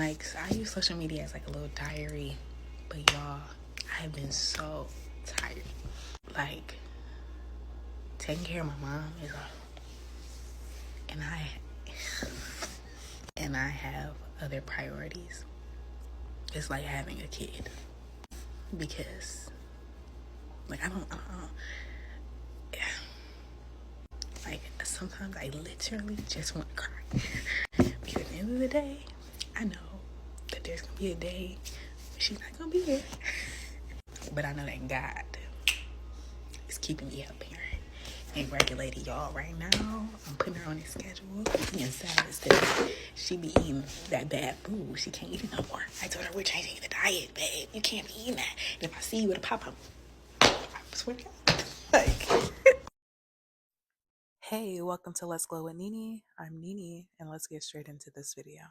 Like, I use social media as like a little diary, but y'all, I have been so tired. Like, taking care of my mom is and I have other priorities. It's like having a kid, because like I don't like, sometimes I literally just want to cry. Because at the end of the day, I know that there's gonna be a day when she's not gonna be here. But I know that God is keeping me up here and regulating y'all right now. I'm putting her on a schedule. And sad is that she be eating that bad food. She can't eat it no more. I told her, we're changing the diet, babe. You can't be eating that. And if I see you with a pop-up, I swear to God. Like... Hey, welcome to Let's Glow with Nini. I'm Nini, and let's get straight into this video.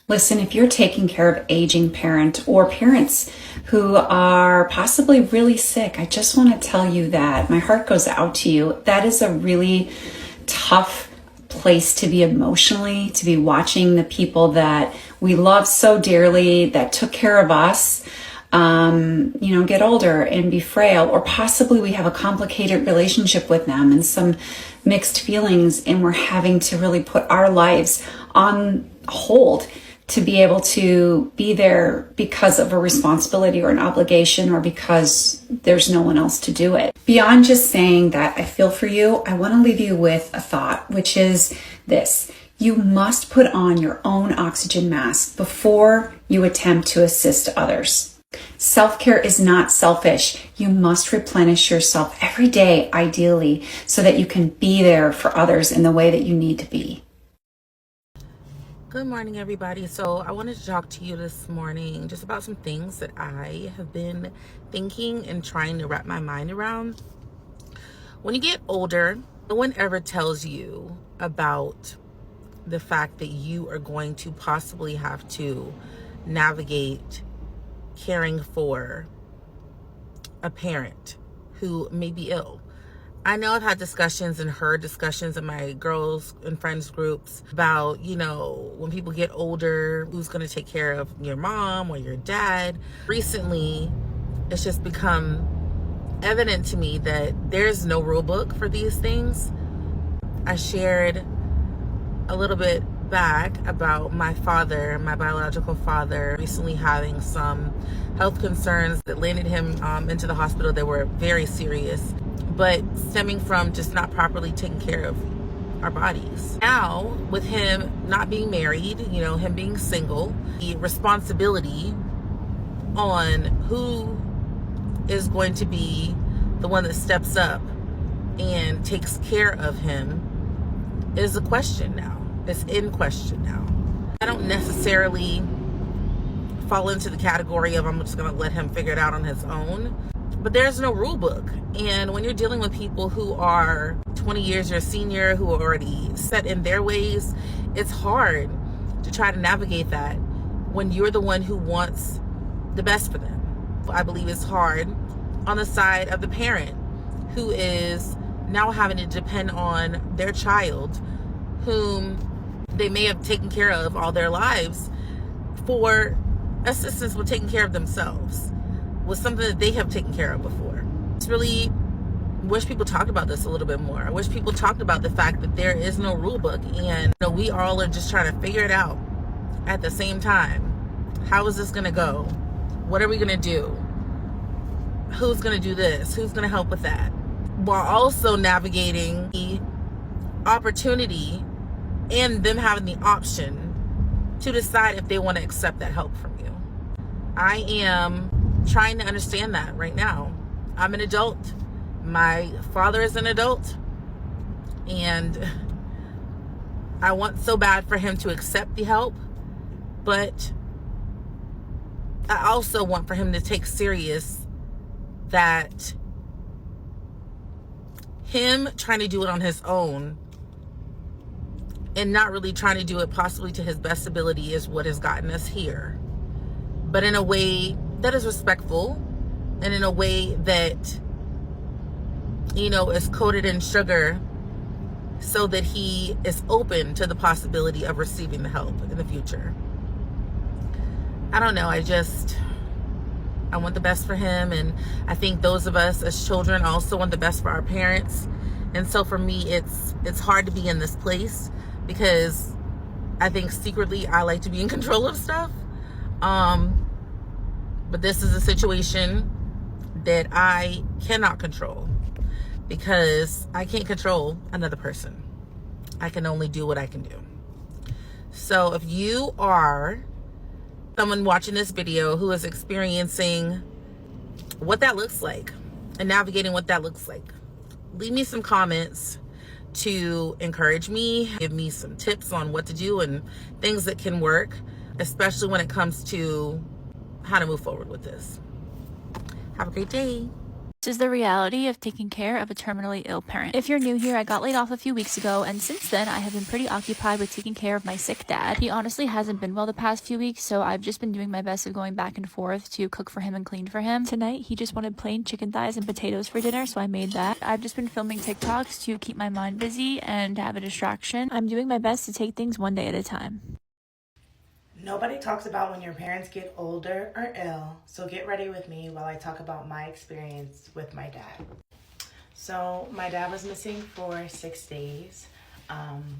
Listen, if you're taking care of aging parent or parents who are possibly really sick, I just want to tell you that my heart goes out to you. That is a really tough place to be emotionally, to be watching the people that we love so dearly, that took care of us, get older and be frail, or possibly we have a complicated relationship with them and some mixed feelings, and we're having to really put our lives on hold to be able to be there because of a responsibility or an obligation, or because there's no one else to do it. Beyond just saying that I feel for you, I want to leave you with a thought, which is this: you must put on your own oxygen mask before you attempt to assist others. Self-care is not selfish. You must replenish yourself every day, ideally, so that you can be there for others in the way that you need to be. Good morning, everybody. So I wanted to talk to you this morning just about some things that I have been thinking and trying to wrap my mind around. When you get older, no one ever tells you about the fact that you are going to possibly have to navigate caring for a parent who may be ill. I know I've had discussions and heard discussions in my girls and friends groups about, when people get older, who's going to take care of your mom or your dad. Recently, it's just become evident to me that there's no rule book for these things. I shared a little bit back about my father, my biological father, recently having some health concerns that landed him into the hospital that were very serious, but stemming from just not properly taking care of our bodies. Now, with him not being married, him being single, the responsibility on who is going to be the one that steps up and takes care of him is a question now. It's in question now. I don't necessarily fall into the category of I'm just going to let him figure it out on his own. But there's no rule book. And when you're dealing with people who are 20 years your senior, who are already set in their ways, it's hard to try to navigate that when you're the one who wants the best for them. I believe it's hard on the side of the parent who is now having to depend on their child, whom they may have taken care of all their lives, for assistance with taking care of themselves, with something that they have taken care of before. It's really wish people talked about this a little bit more. I wish people talked about the fact that there is no rule book, and we all are just trying to figure it out at the same time. How is this going to go? What are we going to do? Who's going to do this? Who's going to help with that? While also navigating the opportunity and them having the option to decide if they want to accept that help from you. I am trying to understand that right now. I'm an adult. My father is an adult. And I want so bad for him to accept the help. But I also want for him to take serious that him trying to do it on his own and not really trying to do it possibly to his best ability is what has gotten us here. But in a way that is respectful, and in a way that, is coated in sugar, so that he is open to the possibility of receiving the help in the future. I don't know. I want the best for him. And I think those of us as children also want the best for our parents. And so for me, it's hard to be in this place because I think secretly I like to be in control of stuff. But this is a situation that I cannot control because I can't control another person. I can only do what I can do. So if you are someone watching this video who is experiencing what that looks like and navigating what that looks like, leave me some comments to encourage me, give me some tips on what to do and things that can work, especially when it comes to how to move forward with this. Have a great day. This is the reality of taking care of a terminally ill parent. If you're new here, I got laid off a few weeks ago, and since then I have been pretty occupied with taking care of my sick dad. He honestly hasn't been well the past few weeks, so I've just been doing my best of going back and forth to cook for him and clean for him. Tonight, he just wanted plain chicken thighs and potatoes for dinner, so I made that. I've just been filming TikToks to keep my mind busy and have a distraction. I'm doing my best to take things one day at a time. Nobody talks about when your parents get older or ill, so get ready with me while I talk about my experience with my dad. So my dad was missing for 6 days.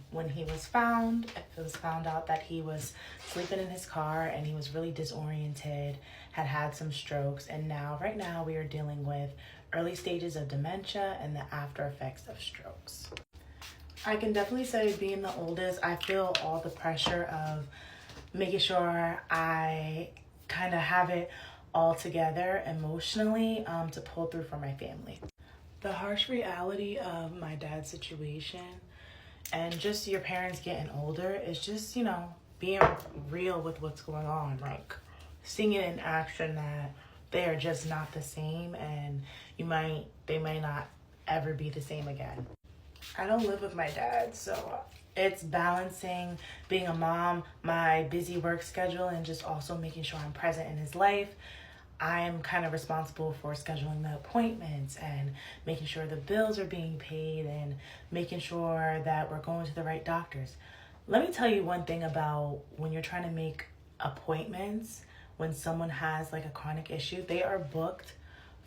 When he was found, it was found out that he was sleeping in his car and he was really disoriented, had some strokes, and right now we are dealing with early stages of dementia and the after effects of strokes. I can definitely say, being the oldest, I feel all the pressure of making sure I kind of have it all together emotionally to pull through for my family. The harsh reality of my dad's situation and just your parents getting older is just, being real with what's going on, like seeing it in action that they are just not the same and they may not ever be the same again. I don't live with my dad, so it's balancing being a mom, my busy work schedule, and just also making sure I'm present in his life. I'm kind of responsible for scheduling the appointments and making sure the bills are being paid and making sure that we're going to the right doctors. Let me tell you one thing about when you're trying to make appointments, when someone has like a chronic issue, they are booked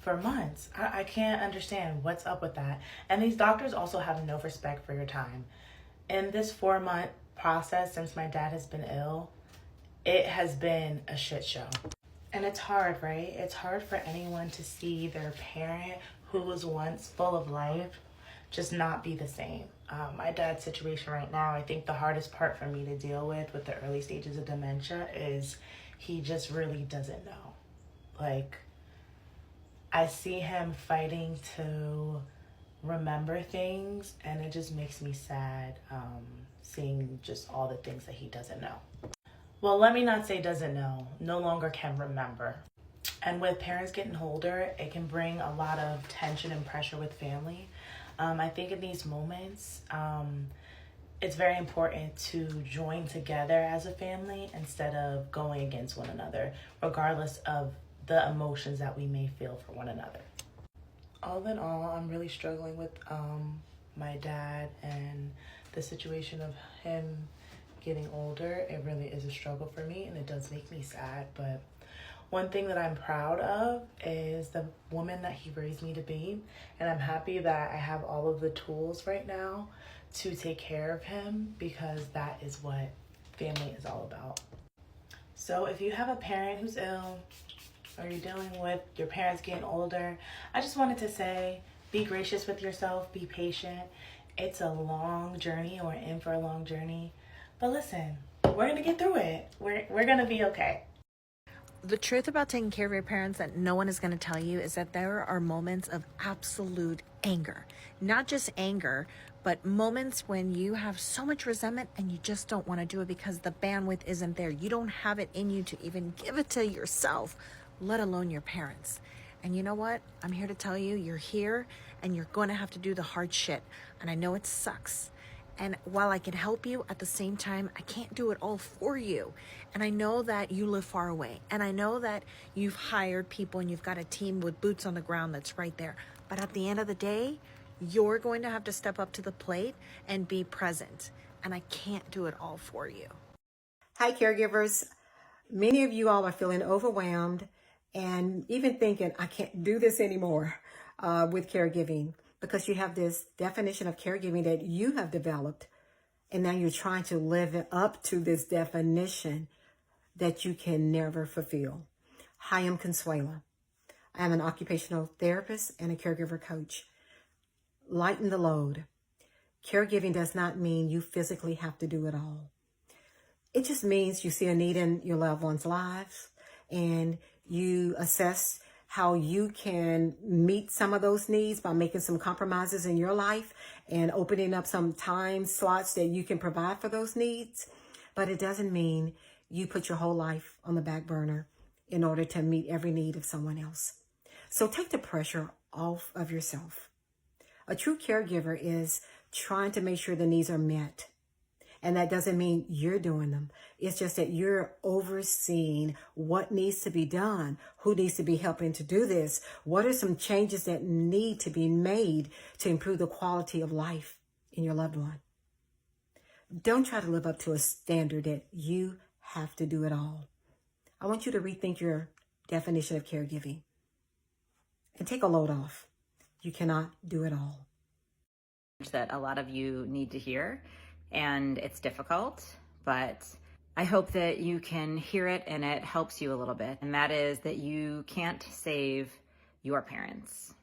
for months. I can't understand what's up with that. And these doctors also have no respect for your time. In this 4-month process since my dad has been ill, it has been a shit show. And it's hard, right? It's hard for anyone to see their parent who was once full of life just not be the same. My dad's situation right now, I think the hardest part for me to deal with the early stages of dementia is he just really doesn't know. Like, I see him fighting to remember things, and it just makes me sad seeing just all the things that he doesn't know. Well, let me not say doesn't know, no longer can remember. And with parents getting older, it can bring a lot of tension and pressure with family. I think in these moments, it's very important to join together as a family instead of going against one another, regardless of the emotions that we may feel for one another. All in all, I'm really struggling with my dad and the situation of him getting older. It really is a struggle for me, and it does make me sad. But one thing that I'm proud of is the woman that he raised me to be, and I'm happy that I have all of the tools right now to take care of him, because that is what family is all about. So if you have a parent who's ill, or you're dealing with your parents getting older, I just wanted to say, be gracious with yourself, be patient. It's a long journey, or in for a long journey. But listen, we're gonna get through it. We're gonna be okay. The truth about taking care of your parents that no one is going to tell you is that there are moments of absolute anger. Not just anger, but moments when you have so much resentment and you just don't want to do it because the bandwidth isn't there. You don't have it in you to even give it to yourself, let alone your parents. And you know what? I'm here to tell you, you're here and you're going to have to do the hard shit. And I know it sucks. And while I can help you, at the same time, I can't do it all for you. And I know that you live far away. And I know that you've hired people and you've got a team with boots on the ground that's right there. But at the end of the day, you're going to have to step up to the plate and be present. And I can't do it all for you. Hi, caregivers. Many of you all are feeling overwhelmed and even thinking, I can't do this anymore with caregiving, because you have this definition of caregiving that you have developed. And now you're trying to live up to this definition that you can never fulfill. Hi, I'm Consuela. I am an occupational therapist and a caregiver coach. Lighten the load. Caregiving does not mean you physically have to do it all. It just means you see a need in your loved one's lives and you assess how you can meet some of those needs by making some compromises in your life and opening up some time slots that you can provide for those needs. But it doesn't mean you put your whole life on the back burner in order to meet every need of someone else. So take the pressure off of yourself. A true caregiver is trying to make sure the needs are met. And that doesn't mean you're doing them. It's just that you're overseeing what needs to be done, who needs to be helping to do this, what are some changes that need to be made to improve the quality of life in your loved one. Don't try to live up to a standard that you have to do it all. I want you to rethink your definition of caregiving and take a load off. You cannot do it all. That a lot of you need to hear, and it's difficult, but I hope that you can hear it and it helps you a little bit. And that is that you can't save your parents.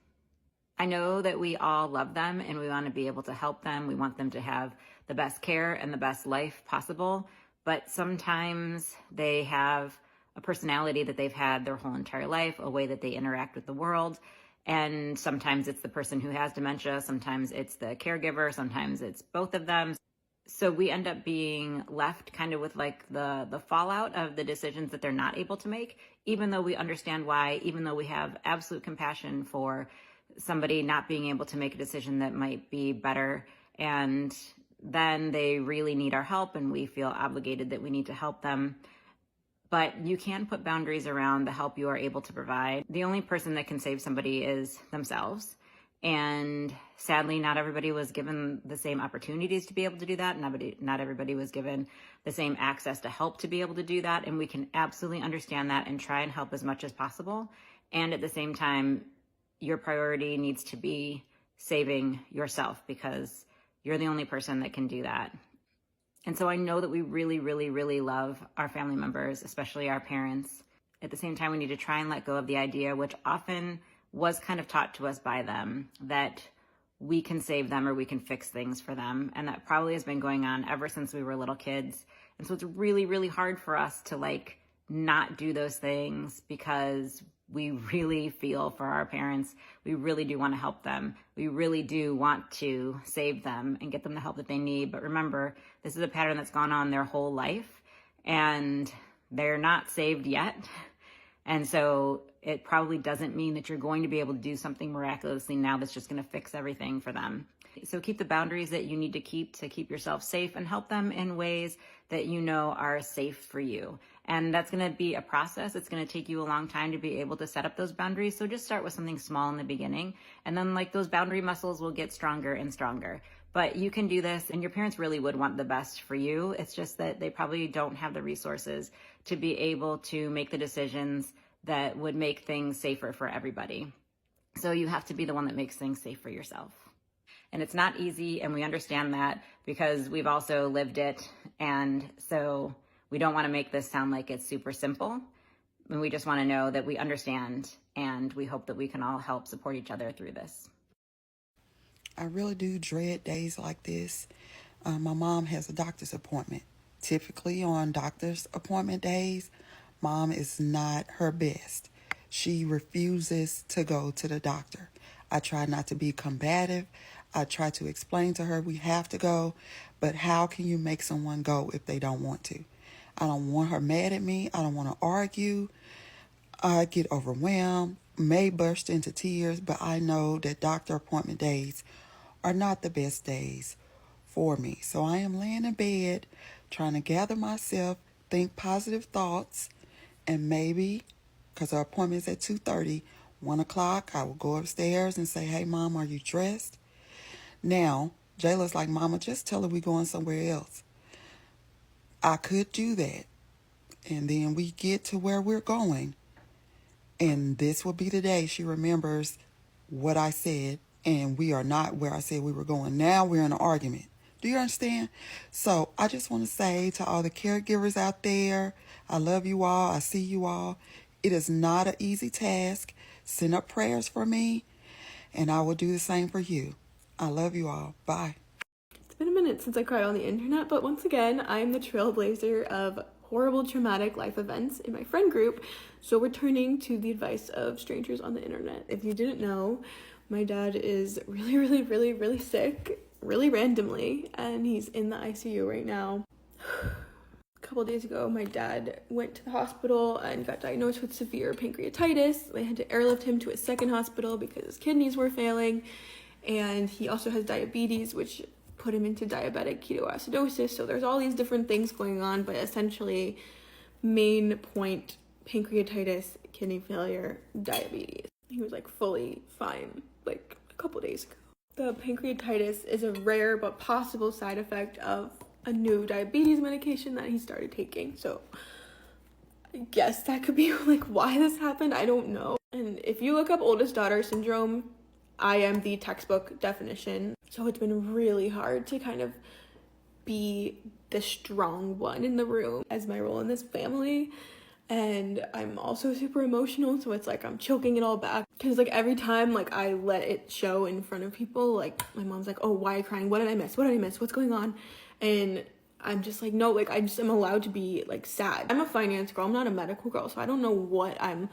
I know that we all love them and we want to be able to help them. We want them to have the best care and the best life possible. But sometimes they have a personality that they've had their whole entire life, a way that they interact with the world. And sometimes it's the person who has dementia. Sometimes it's the caregiver. Sometimes it's both of them. So we end up being left kind of with like the fallout of the decisions that they're not able to make, even though we understand why, even though we have absolute compassion for somebody not being able to make a decision that might be better. And then they really need our help and we feel obligated that we need to help them. But you can put boundaries around the help you are able to provide. The only person that can save somebody is themselves. And sadly, not everybody was given the same opportunities to be able to do that. Not everybody was given the same access to help to be able to do that. And we can absolutely understand that and try and help as much as possible. And at the same time, your priority needs to be saving yourself because you're the only person that can do that. And so I know that we really, really, really love our family members, especially our parents. At the same time, we need to try and let go of the idea, which often was kind of taught to us by them, that we can save them or we can fix things for them. And that probably has been going on ever since we were little kids. And so it's really, really hard for us to like not do those things because we really feel for our parents. We really do want to help them. We really do want to save them and get them the help that they need. But remember, this is a pattern that's gone on their whole life and they're not saved yet. And so it probably doesn't mean that you're going to be able to do something miraculously now that's just going to fix everything for them. So keep the boundaries that you need to keep yourself safe and help them in ways that you know are safe for you. And that's going to be a process. It's going to take you a long time to be able to set up those boundaries. So just start with something small in the beginning. And then like those boundary muscles will get stronger and stronger. But you can do this and your parents really would want the best for you. It's just that they probably don't have the resources to be able to make the decisions that would make things safer for everybody. So you have to be the one that makes things safe for yourself. And it's not easy, and we understand that because we've also lived it. And so we don't want to make this sound like it's super simple. And we just want to know that we understand, and we hope that we can all help support each other through this. I really do dread days like this. My mom has a doctor's appointment. Typically on doctor's appointment days, Mom is not her best. She refuses to go to the doctor. I try not to be combative. I try to explain to her we have to go, but how can you make someone go if they don't want to? I don't want her mad at me. I don't want to argue. I get overwhelmed, may burst into tears, but I know that doctor appointment days are not the best days for me. So I am laying in bed, trying to gather myself, think positive thoughts, and maybe, because our appointment is at 2:30, 1 o'clock, I will go upstairs and say, hey, Mom, are you dressed? Now, Jayla's like, Mama, just tell her we're going somewhere else. I could do that. and then we get to where we're going. And this will be the day she remembers what I said, and we are not where I said we were going. Now we're in an argument. Do you understand? So I just want to say to all the caregivers out there, I love you all. I see you all. It is not an easy task. Send up prayers for me, and I will do the same for you. I love you all. Bye. It's been a minute since I cried on the internet, but once again, I am the trailblazer of horrible traumatic life events in my friend group, so we're turning to the advice of strangers on the internet. If you didn't know, my dad is really sick, really randomly, and he's in the ICU right now. A couple days ago, my dad went to the hospital and got diagnosed with severe pancreatitis. They had to airlift him to a second hospital because his kidneys were failing, and he also has diabetes, which put him into diabetic ketoacidosis. So there's all these different things going on, but essentially main point, pancreatitis, kidney failure, diabetes. He was like fully fine like a couple days ago. The pancreatitis is a rare but possible side effect of a new diabetes medication that he started taking. So I guess that could be like why this happened. I don't know. And if you look up oldest daughter syndrome, I am the textbook definition. So it's been really hard to kind of be the strong one in the room as my role in this family. And I'm also super emotional, so it's like I'm choking it all back. Because like every time like I let it show in front of people, like my mom's like, oh, why are you crying? What did I miss? What did I miss? What's going on? And I'm just like, no, like I just am allowed to be like sad. I'm a finance girl, I'm not a medical girl, so I don't know what I'm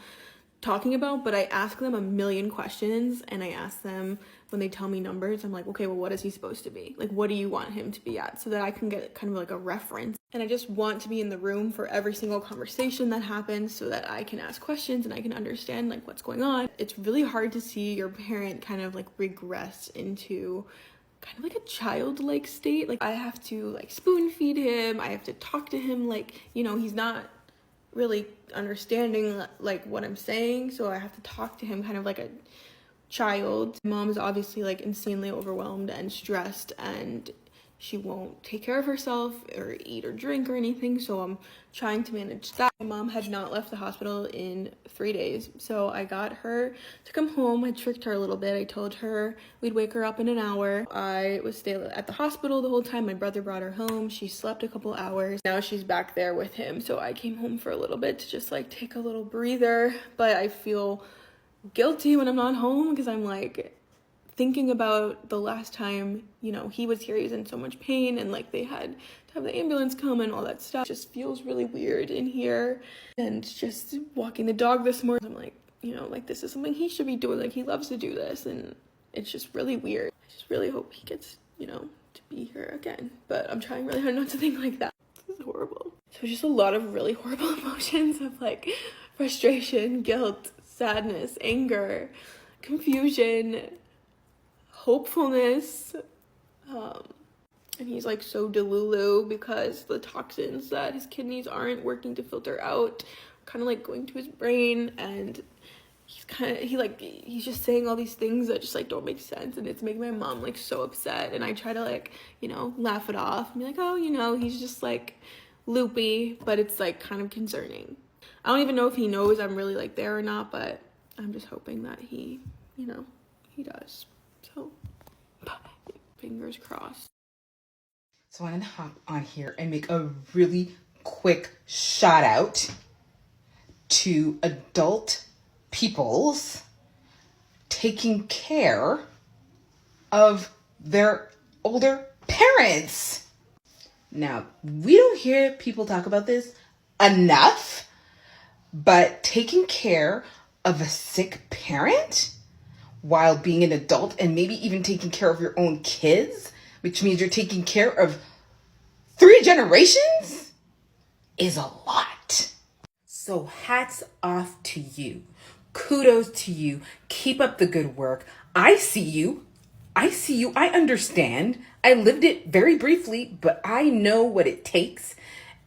talking about, but I ask them a million questions, and I ask them when they tell me numbers, I'm like, okay, well, what is he supposed to be? Like, what do you want him to be at? So that I can get kind of like a reference. And I just want to be in the room for every single conversation that happens so that I can ask questions and I can understand like what's going on. It's really hard to see your parent kind of like regress into kind of like a childlike state. Like I have to like spoon feed him, I have to talk to him like, you know, he's not really understanding like what I'm saying, so I have to talk to him kind of like a child. Mom is obviously like insanely overwhelmed and stressed, and she won't take care of herself or eat or drink or anything, so I'm trying to manage that. My mom had not left the hospital in 3 days, so I got her to come home. I tricked her a little bit. I told her we'd wake her up in an hour. I was staying at the hospital the whole time. My brother brought her home. She slept a couple hours. Now she's back there with him, so I came home for a little bit to just like take a little breather, but I feel guilty when I'm not home because I'm like thinking about the last time, you know, he was here, he was in so much pain, and like they had to have the ambulance come and all that stuff. It just feels really weird in here. And just walking the dog this morning, I'm like, you know, like this is something he should be doing, like he loves to do this, and it's just really weird. I just really hope he gets, you know, to be here again, but I'm trying really hard not to think like that. This is horrible. So just a lot of really horrible emotions of like frustration, guilt, sadness, anger, confusion, hopefulness, and he's like so delulu because the toxins that his kidneys aren't working to filter out are kind of like going to his brain, and he's just saying all these things that just like don't make sense, and it's making my mom like so upset. And I try to like, you know, laugh it off and be like, oh, you know, he's just like loopy, but it's like kind of concerning. I don't even know if he knows I'm really like there or not, but I'm just hoping that he, you know, he does. So, fingers crossed. So I want to hop on here and make a really quick shout out to adult peoples taking care of their older parents. Now, we don't hear people talk about this enough, but taking care of a sick parent while being an adult, and maybe even taking care of your own kids, which means you're taking care of 3 generations, is a lot. So hats off to you. Kudos to you. Keep up the good work. I see you. I understand. I lived it very briefly, but I know what it takes.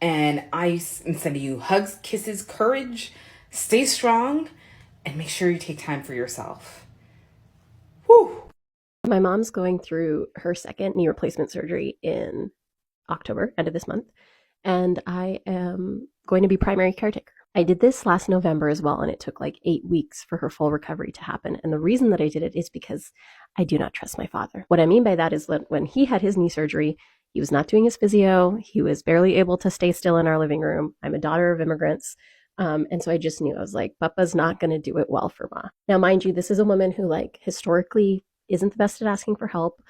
And I am sending you hugs, kisses, courage. Stay strong, and make sure you take time for yourself. Whew. My mom's going through her second knee replacement surgery in October, end of this month. and I am going to be primary caretaker. I did this last November as well, and it took like 8 weeks for her full recovery to happen. And the reason that I did it is because I do not trust my father. What I mean by that is that when he had his knee surgery, he was not doing his physio. He was barely able to stay still in our living room. I'm a daughter of immigrants. And so I just knew, I was like, Papa's not going to do it well for Ma. Now, mind you, this is a woman who like historically isn't the best at asking for help.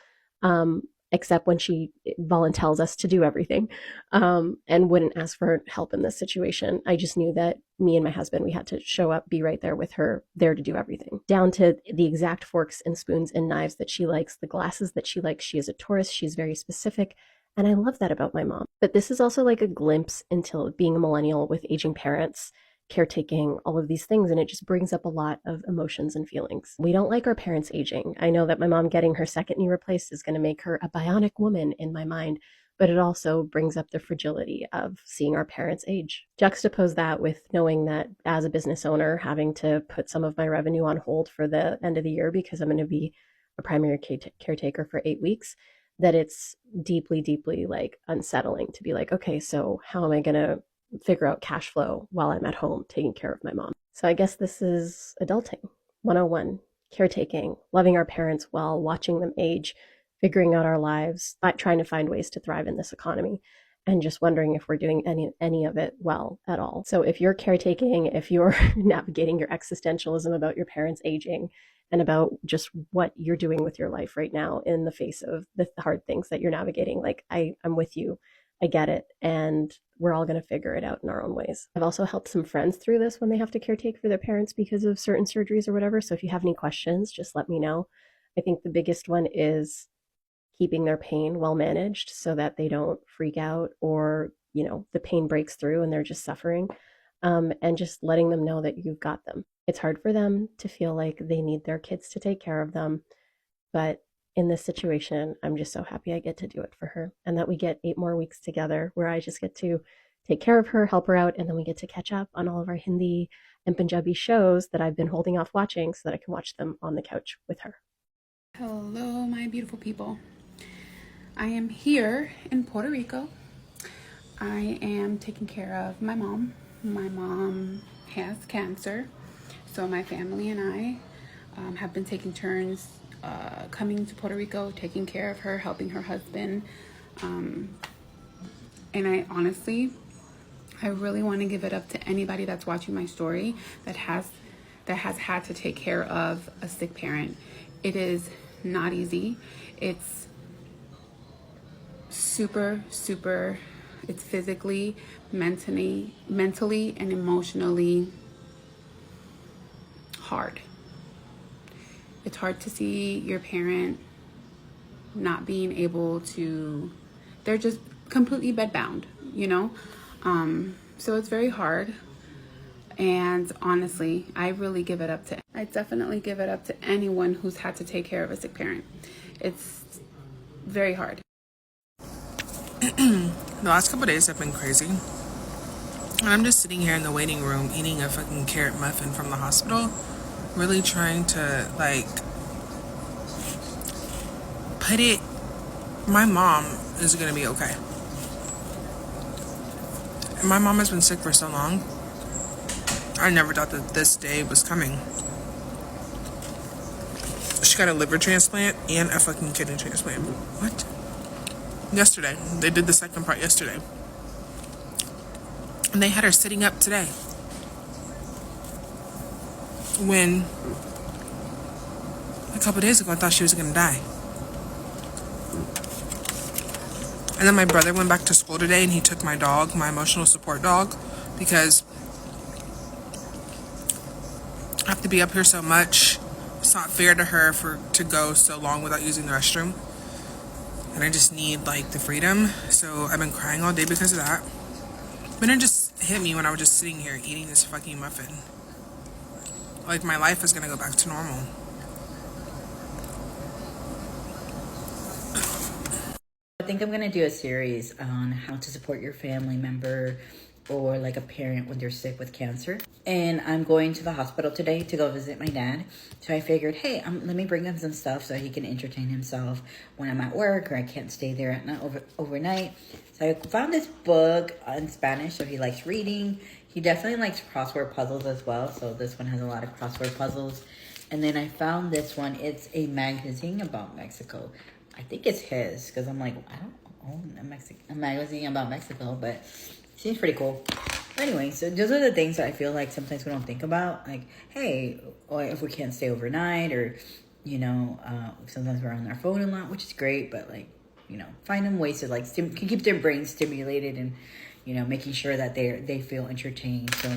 Except when she volunteers us to do everything, and wouldn't ask for help in this situation. I just knew that me and my husband, we had to show up, be right there with her, there to do everything, down to the exact forks and spoons and knives that she likes, the glasses that she likes. She is a tourist. She's very specific. And I love that about my mom. But this is also like a glimpse into being a millennial with aging parents, caretaking, all of these things, and it just brings up a lot of emotions and feelings. We don't like our parents aging. I know that my mom getting her second knee replaced is going to make her a bionic woman in my mind, but it also brings up the fragility of seeing our parents age. Juxtapose that with knowing that as a business owner, having to put some of my revenue on hold for the end of the year because I'm going to be a primary caretaker for 8 weeks, that it's deeply, deeply like unsettling to be like, okay, so how am I going to figure out cash flow while I'm at home taking care of my mom? So I guess this is adulting 101, caretaking, loving our parents well, watching them age, figuring out our lives, trying to find ways to thrive in this economy, and just wondering if we're doing any of it well at all. So if you're caretaking, if you're navigating your existentialism about your parents aging and about just what you're doing with your life right now in the face of the hard things that you're navigating, like I'm with you. I get it. And we're all going to figure it out in our own ways. I've also helped some friends through this when they have to caretake for their parents because of certain surgeries or whatever. So if you have any questions, just let me know. I think the biggest one is keeping their pain well managed so that they don't freak out or, the pain breaks through and they're just suffering. And just letting them know that you've got them. It's hard for them to feel like they need their kids to take care of them, but in this situation, I'm just so happy I get to do it for her and that we get 8 more weeks together where I just get to take care of her, help her out, and then we get to catch up on all of our Hindi and Punjabi shows that I've been holding off watching so that I can watch them on the couch with her. Hello, my beautiful people. I am here in Puerto Rico. I am taking care of my mom. My mom has cancer, so my family and I have been taking turns coming to Puerto Rico, taking care of her, helping her husband. And I honestly, I really want to give it up to anybody that's watching my story that has had to take care of a sick parent. It is not easy. It's super, it's physically, mentally, and emotionally hard. It's hard to see your parent not being able to, they're just completely bedbound, so it's very hard. And honestly, I definitely give it up to anyone who's had to take care of a sick parent. It's very hard. The last couple of days have been crazy. And I'm just sitting here in the waiting room eating a fucking carrot muffin from the hospital, really trying to my mom is gonna be okay. And my mom has been sick for so long. I never thought that this day was coming. She got a liver transplant and a fucking kidney transplant. What? Yesterday. They did the second part yesterday. And they had her sitting up today. When a couple days ago I thought she was gonna die. And then my brother went back to school today and he took my dog, my emotional support dog, because I have to be up here so much. It's not fair to her to go so long without using the restroom. And I just need the freedom. So I've been crying all day because of that. But it just hit me when I was just sitting here eating this fucking muffin. My life is gonna go back to normal. I think I'm going to do a series on how to support your family member or like a parent when they're sick with cancer. And I'm going to the hospital today to go visit my dad. So I figured, hey, let me bring him some stuff so he can entertain himself when I'm at work or I can't stay there at night overnight. So I found this book in Spanish, so he likes reading. He definitely likes crossword puzzles as well. So this one has a lot of crossword puzzles. And then I found this one. It's a magazine about Mexico. I think it's his, because I'm like, I don't own a magazine about Mexico, but it seems pretty cool. Anyway, so those are the things that I feel like sometimes we don't think about. Like, hey, or if we can't stay overnight, or, you know, sometimes we're on our phone a lot, which is great, but like, you know, find them ways to like keep their brains stimulated and, you know, making sure that they feel entertained. So